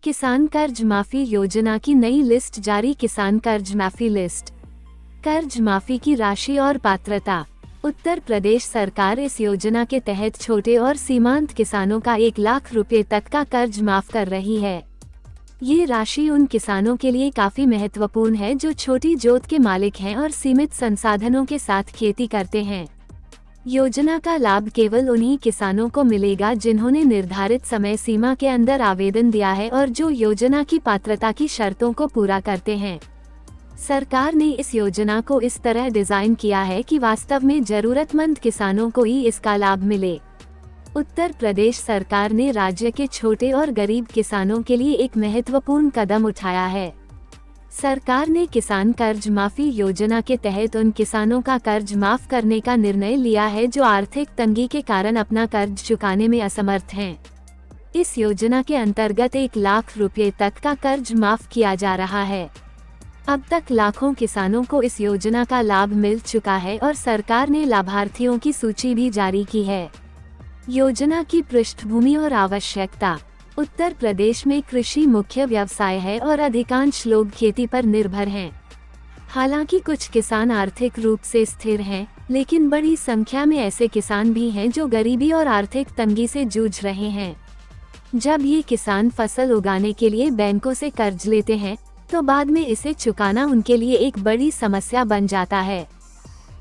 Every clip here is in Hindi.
किसान कर्ज माफी योजना की नई लिस्ट जारी। किसान कर्ज माफी लिस्ट। कर्ज माफी की राशि और पात्रता। उत्तर प्रदेश सरकार इस योजना के तहत छोटे और सीमांत किसानों का 1 लाख रुपए तक का कर्ज माफ कर रही है। ये राशि उन किसानों के लिए काफी महत्वपूर्ण है जो छोटी जोत के मालिक हैं और सीमित संसाधनों के साथ खेती करते हैं। योजना का लाभ केवल उन्हीं किसानों को मिलेगा जिन्होंने निर्धारित समय सीमा के अंदर आवेदन दिया है और जो योजना की पात्रता की शर्तों को पूरा करते हैं। सरकार ने इस योजना को इस तरह डिजाइन किया है कि वास्तव में जरूरतमंद किसानों को ही इसका लाभ मिले। उत्तर प्रदेश सरकार ने राज्य के छोटे और गरीब किसानों के लिए एक महत्वपूर्ण कदम उठाया है। सरकार ने किसान कर्ज माफी योजना के तहत उन किसानों का कर्ज माफ करने का निर्णय लिया है जो आर्थिक तंगी के कारण अपना कर्ज चुकाने में असमर्थ हैं। इस योजना के अंतर्गत 1 लाख रुपए तक का कर्ज माफ किया जा रहा है। अब तक लाखों किसानों को इस योजना का लाभ मिल चुका है और सरकार ने लाभार्थियों की सूची भी जारी की है। योजना की पृष्ठभूमि और आवश्यकता। उत्तर प्रदेश में कृषि मुख्य व्यवसाय है और अधिकांश लोग खेती पर निर्भर हैं। हालांकि कुछ किसान आर्थिक रूप से स्थिर हैं, लेकिन बड़ी संख्या में ऐसे किसान भी हैं जो गरीबी और आर्थिक तंगी से जूझ रहे हैं। जब ये किसान फसल उगाने के लिए बैंकों से कर्ज लेते हैं, तो बाद में इसे चुकाना उनके लिए एक बड़ी समस्या बन जाता है।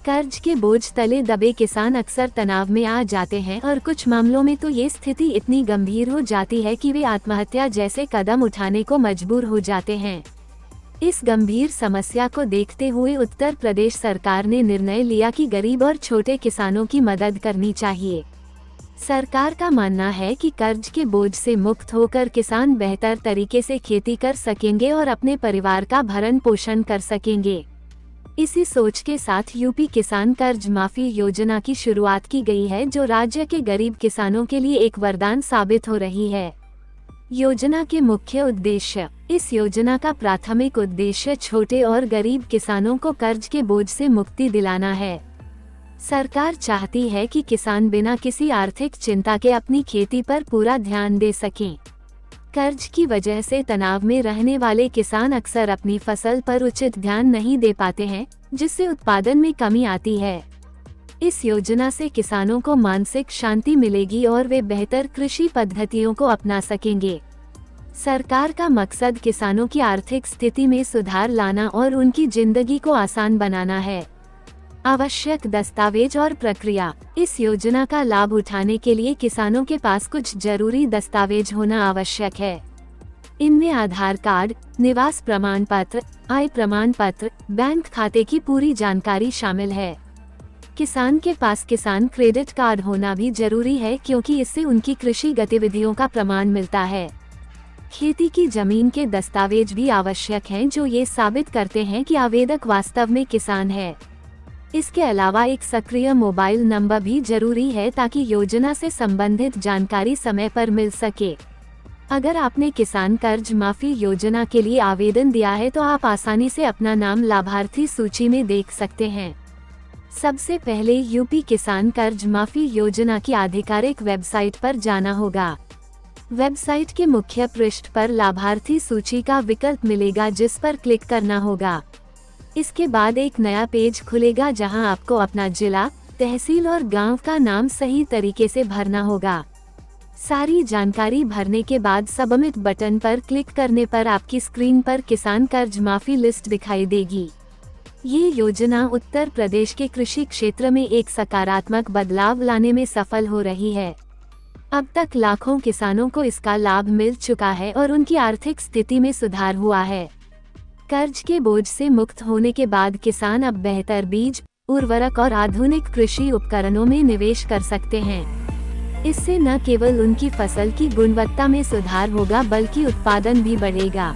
कर्ज के बोझ तले दबे किसान अक्सर तनाव में आ जाते हैं और कुछ मामलों में तो ये स्थिति इतनी गंभीर हो जाती है कि वे आत्महत्या जैसे कदम उठाने को मजबूर हो जाते हैं। इस गंभीर समस्या को देखते हुए उत्तर प्रदेश सरकार ने निर्णय लिया कि गरीब और छोटे किसानों की मदद करनी चाहिए। सरकार का मानना है कि कर्ज के बोझ से मुक्त होकर किसान बेहतर तरीके से खेती कर सकेंगे और अपने परिवार का भरण पोषण कर सकेंगे। इसी सोच के साथ यूपी किसान कर्ज माफी योजना की शुरुआत की गई है, जो राज्य के गरीब किसानों के लिए एक वरदान साबित हो रही है। योजना के मुख्य उद्देश्य। इस योजना का प्राथमिक उद्देश्य छोटे और गरीब किसानों को कर्ज के बोझ से मुक्ति दिलाना है। सरकार चाहती है कि किसान बिना किसी आर्थिक चिंता के अपनी खेती पर पूरा ध्यान दे सकें। कर्ज की वजह से तनाव में रहने वाले किसान अक्सर अपनी फसल पर उचित ध्यान नहीं दे पाते हैं, जिससे उत्पादन में कमी आती है। इस योजना से किसानों को मानसिक शांति मिलेगी और वे बेहतर कृषि पद्धतियों को अपना सकेंगे। सरकार का मकसद किसानों की आर्थिक स्थिति में सुधार लाना और उनकी जिंदगी को आसान बनाना है। आवश्यक दस्तावेज और प्रक्रिया। इस योजना का लाभ उठाने के लिए किसानों के पास कुछ जरूरी दस्तावेज होना आवश्यक है। इनमें आधार कार्ड, निवास प्रमाण पत्र, आय प्रमाण पत्र, बैंक खाते की पूरी जानकारी शामिल है। किसान के पास किसान क्रेडिट कार्ड होना भी जरूरी है, क्योंकि इससे उनकी कृषि गतिविधियों का प्रमाण मिलता है। खेती की जमीन के दस्तावेज भी आवश्यक हैं, जो ये साबित करते हैं कि आवेदक वास्तव में किसान है। इसके अलावा एक सक्रिय मोबाइल नंबर भी जरूरी है, ताकि योजना से संबंधित जानकारी समय पर मिल सके। अगर आपने किसान कर्ज माफी योजना के लिए आवेदन दिया है, तो आप आसानी से अपना नाम लाभार्थी सूची में देख सकते हैं। सबसे पहले यूपी किसान कर्ज माफी योजना की आधिकारिक वेबसाइट पर जाना होगा। वेबसाइट के मुख्य पृष्ठ पर लाभार्थी सूची का विकल्प मिलेगा, जिस पर क्लिक करना होगा। इसके बाद एक नया पेज खुलेगा, जहां आपको अपना जिला, तहसील और गांव का नाम सही तरीके से भरना होगा। सारी जानकारी भरने के बाद सबमिट बटन पर क्लिक करने पर आपकी स्क्रीन पर किसान कर्ज माफी लिस्ट दिखाई देगी। ये योजना उत्तर प्रदेश के कृषि क्षेत्र में एक सकारात्मक बदलाव लाने में सफल हो रही है। अब तक लाखों किसानों को इसका लाभ मिल चुका है और उनकी आर्थिक स्थिति में सुधार हुआ है। कर्ज के बोझ से मुक्त होने के बाद किसान अब बेहतर बीज, उर्वरक और आधुनिक कृषि उपकरणों में निवेश कर सकते हैं। इससे न केवल उनकी फसल की गुणवत्ता में सुधार होगा, बल्कि उत्पादन भी बढ़ेगा।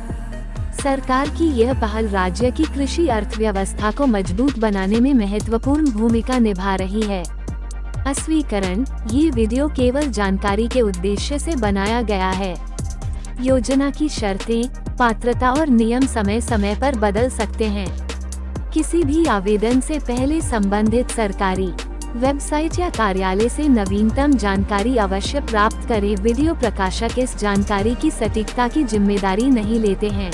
सरकार की यह पहल राज्य की कृषि अर्थव्यवस्था को मजबूत बनाने में महत्वपूर्ण भूमिका निभा रही है। अस्वीकरण। ये वीडियो केवल जानकारी के उद्देश्य से बनाया गया है। योजना की शर्तें, पात्रता और नियम समय समय पर बदल सकते हैं। किसी भी आवेदन से पहले संबंधित सरकारी वेबसाइट या कार्यालय से नवीनतम जानकारी अवश्य प्राप्त करें। वीडियो प्रकाशक इस जानकारी की सटीकता की जिम्मेदारी नहीं लेते हैं।